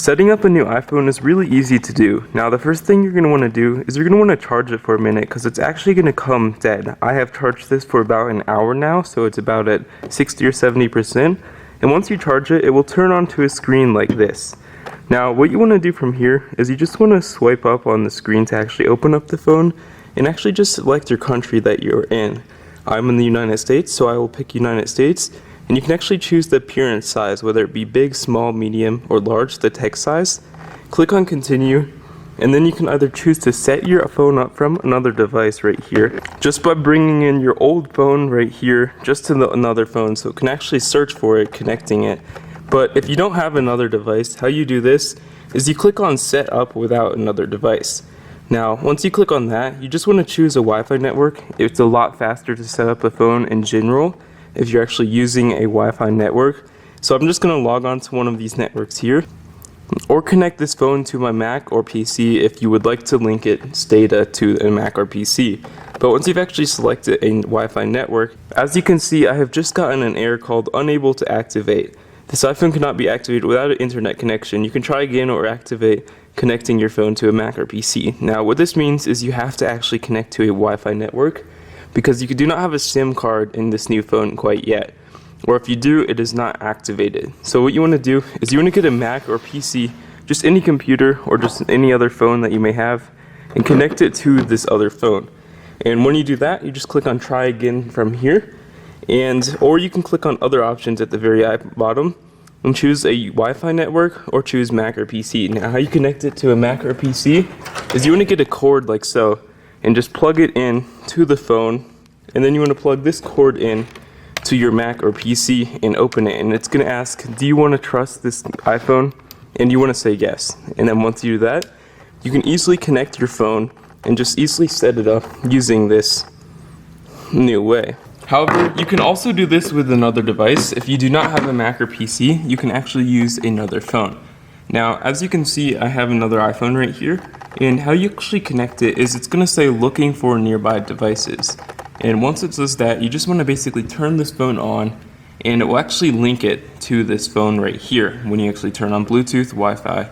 Setting up a new iPhone is really easy to do. Now the first thing you're going to want to do is you're going to want to charge it for a minute because it's actually going to come dead. I have charged this for about an hour now, so it's about at 60 or 70%. And once you charge it, it will turn onto a screen like this. Now what you want to do from here is you just want to swipe up on the screen to actually open up the phone and actually just select your country that you're in. I'm in the United States, so I will pick United States. And you can actually choose the appearance size, whether it be big, small, medium, or large, the text size. Click on continue, and then you can either choose to set your phone up from another device right here, just by bringing in your old phone right here, just to another phone, so it can actually search for it, connecting it. But if you don't have another device, how you do this is you click on set up without another device. Now, once you click on that, you just want to choose a Wi-Fi network. It's a lot faster to set up a phone in general if you're actually using a Wi-Fi network. So I'm just going to log on to one of these networks here, or connect this phone to my Mac or PC if you would like to link its data to a Mac or PC. But once you've actually selected a Wi-Fi network, as you can see, I have just gotten an error called unable to activate. This iPhone cannot be activated without an internet connection. You can try again or activate connecting your phone to a Mac or PC. Now what this means is you have to actually connect to a Wi-Fi network, because you do not have a SIM card in this new phone quite yet, or if you do, it is not activated. So what you want to do is you want to get a Mac or PC, just any computer or just any other phone that you may have, and connect it to this other phone. And when you do that, you just click on try again from here, or you can click on other options at the very bottom and choose a Wi-Fi network or choose Mac or PC. Now how you connect it to a Mac or PC is you want to get a cord like so, and just plug it in to the phone, and then you want to plug this cord in to your Mac or PC and open it, and it's going to ask, do you want to trust this iPhone? And you want to say yes. And then once you do that, you can easily connect your phone and just easily set it up using this new way. However, you can also do this with another device. If you do not have a Mac or PC, you can actually use another phone. Now, as you can see, I have another iPhone right here, and how you actually connect it is it's going to say looking for nearby devices. And once it says that, you just want to basically turn this phone on, and it will actually link it to this phone right here when you actually turn on Bluetooth, Wi-Fi,